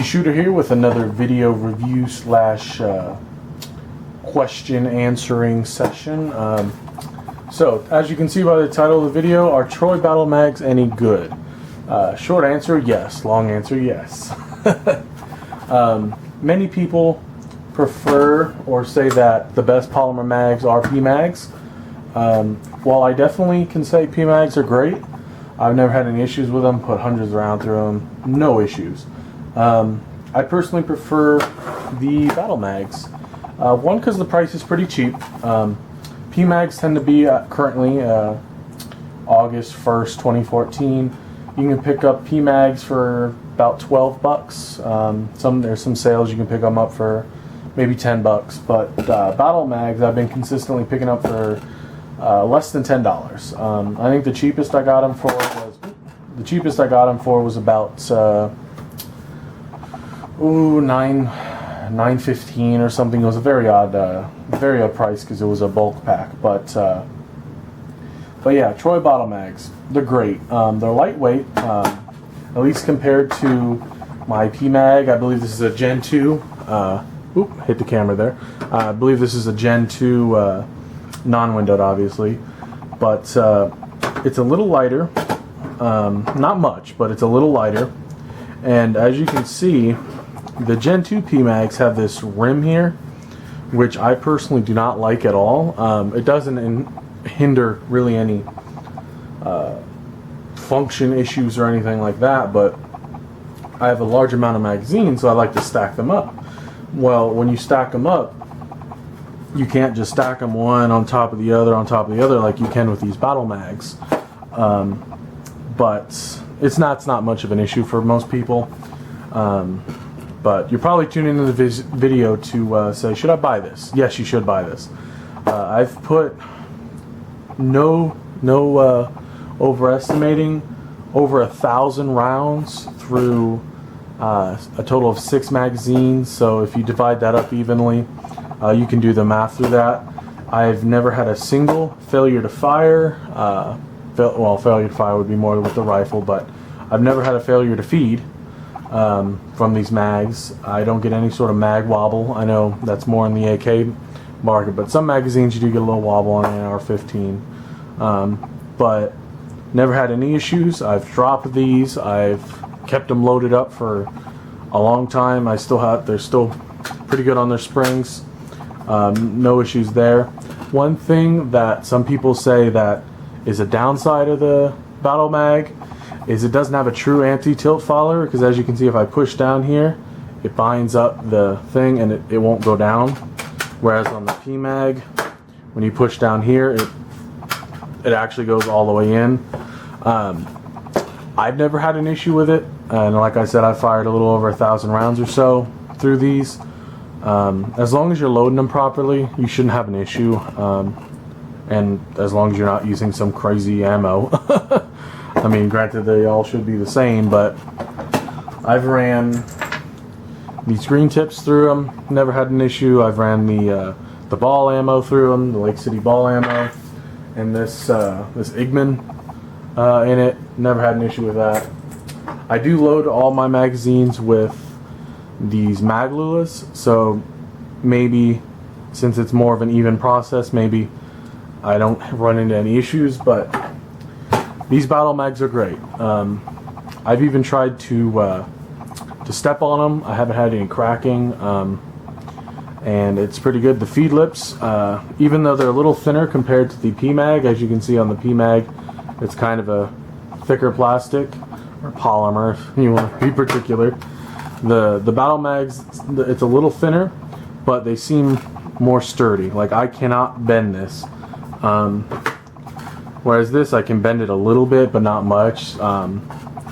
Shooter here with another video review slash question answering session. So as you can see by the title of the video, are Troy Battlemags any good? Short answer, yes. Long answer, yes. Many people prefer or say that the best polymer mags are PMags. While I definitely can say PMags are great, I've never had any issues with them, put hundreds of rounds through them, no issues. I personally prefer the Battlemags. One, because the price is pretty cheap. PMags tend to be currently August 1st, 2014. You can pick up PMags for about 12 bucks. There's some sales you can pick them up for maybe 10 bucks. But Battlemags I've been consistently picking up for less than $10. I think the cheapest I got them for was about $9.15 or something. It was a very odd price because it was a bulk pack. But yeah, Troy Battlemags, they're great. They're lightweight, at least compared to my PMag. I believe this is a Gen 2. Hit the camera there. I believe this is a Gen 2 non-windowed, obviously, but it's a little lighter. Not much, but it's a little lighter. And as you can see, the Gen 2 PMags have this rim here, which I personally do not like at all. It doesn't hinder really any function issues or anything like that, but I have a large amount of magazines, so I like to stack them up. Well, when you stack them up, you can't just stack them one on top of the other on top of the other like you can with these Battlemags. But it's not much of an issue for most people. But you're probably tuning in the video to say, should I buy this? Yes, you should buy this. I've put no overestimating over 1,000 rounds through a total of 6 magazines. So if you divide that up evenly, you can do the math through that. I've never had a single failure to fire. Failure to fire would be more with the rifle, but I've never had a failure to feed from these mags. I don't get any sort of mag wobble. I know that's more in the AK market, but some magazines you do get a little wobble on an AR-15. But never had any issues. I've dropped these. I've kept them loaded up for a long time. They're still pretty good on their springs. No issues there. One thing that some people say that is a downside of the Battlemag is it doesn't have a true anti-tilt follower, because as you can see, if I push down here, it binds up the thing and it won't go down. Whereas on the PMag, when you push down here, it actually goes all the way in. I've never had an issue with it, and like I said, I fired a little over 1,000 rounds or so through these. As long as you're loading them properly, you shouldn't have an issue. And as long as you're not using some crazy ammo. I mean, granted, they all should be the same, but I've ran these green tips through them, never had an issue. I've ran the ball ammo through them, the Lake City ball ammo, and this Igman in it, never had an issue with that. I do load all my magazines with these maglulas, so maybe since it's more of an even process, maybe I don't run into any issues. But these Battlemags are great. I've even tried to step on them. I haven't had any cracking, and it's pretty good. The feed lips, even though they're a little thinner compared to the PMag, as you can see on the PMag, it's kind of a thicker plastic or polymer, if you want to be particular. The Battlemags, it's a little thinner, but they seem more sturdy. Like, I cannot bend this. Whereas this, I can bend it a little bit, but not much.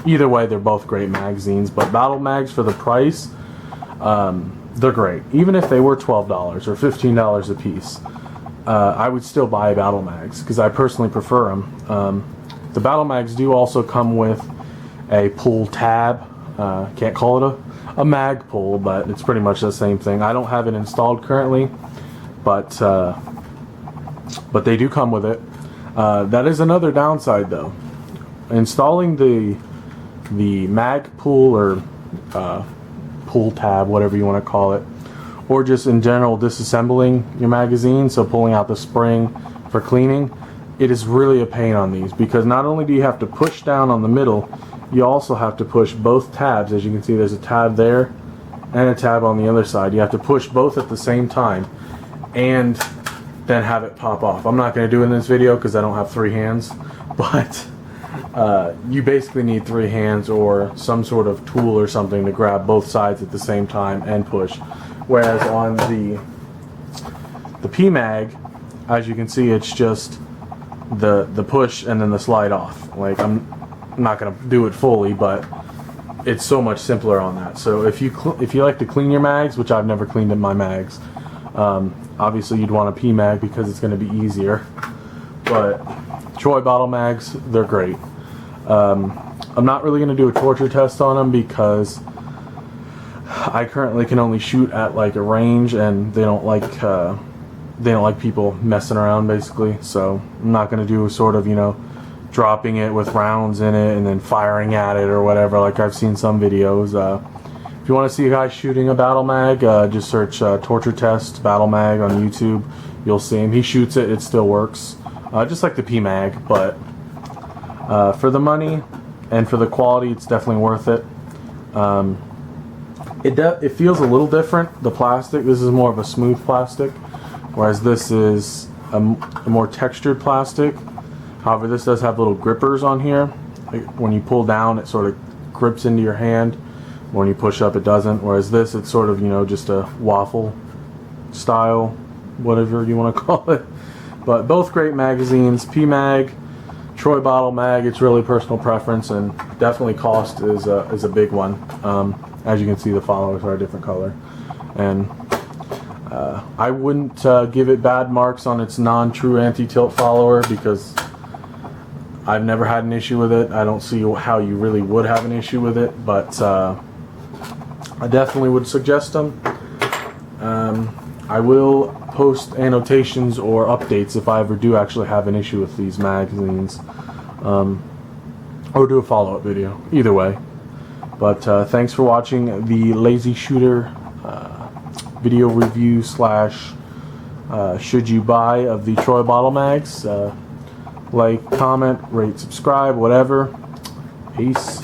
Either way, they're both great magazines. But Battlemags, for the price, they're great. Even if they were $12 or $15 a piece, I would still buy Battlemags because I personally prefer them. The Battlemags do also come with a pull tab. Can't call it a mag pull, but it's pretty much the same thing. I don't have it installed currently, but they do come with it. That is another downside, though. Installing the mag pull or pull tab, whatever you want to call it, or just in general disassembling your magazine, so pulling out the spring for cleaning. It is really a pain on these, because not only do you have to push down on the middle, you also have to push both tabs. As you can see, there's a tab there and a tab on the other side. You have to push both at the same time and then have it pop off. I'm not going to do it in this video because I don't have 3 hands, but you basically need 3 hands or some sort of tool or something to grab both sides at the same time and push. Whereas on the PMag, as you can see, it's just the push and then the slide off. Like, I'm not going to do it fully, but it's so much simpler on that. So if you like to clean your mags, which I've never cleaned in my mags, obviously you'd want a PMag because it's going to be easier. But Troy Battlemags, they're great. I'm not really going to do a torture test on them because I currently can only shoot at like a range, and they don't like people messing around, basically. So I'm not going to do a sort of, you know, dropping it with rounds in it and then firing at it or whatever, like I've seen some videos. If you want to see a guy shooting a battle mag, just search torture test battle mag on YouTube. You'll see him. He shoots it, it still works, just like the PMag. But for the money and for the quality, it's definitely worth it. It feels a little different, the plastic. This is more of a smooth plastic, whereas this is a more textured plastic. However, this does have little grippers on here. When you pull down, it sort of grips into your hand. When you push up, it doesn't. Whereas this, it's sort of, you know, just a waffle style, whatever you want to call it. But both great magazines. PMag, Troy Battlemag, it's really personal preference, and definitely cost is a big one. As you can see, the followers are a different color. And I wouldn't give it bad marks on its non-true anti-tilt follower, because I've never had an issue with it. I don't see how you really would have an issue with it, but I definitely would suggest them. I will post annotations or updates if I ever do actually have an issue with these magazines, or do a follow-up video. Either way. But thanks for watching the Lazy Shooter video review slash should you buy of the Troy Battlemags. Like, comment, rate, subscribe, whatever. Peace.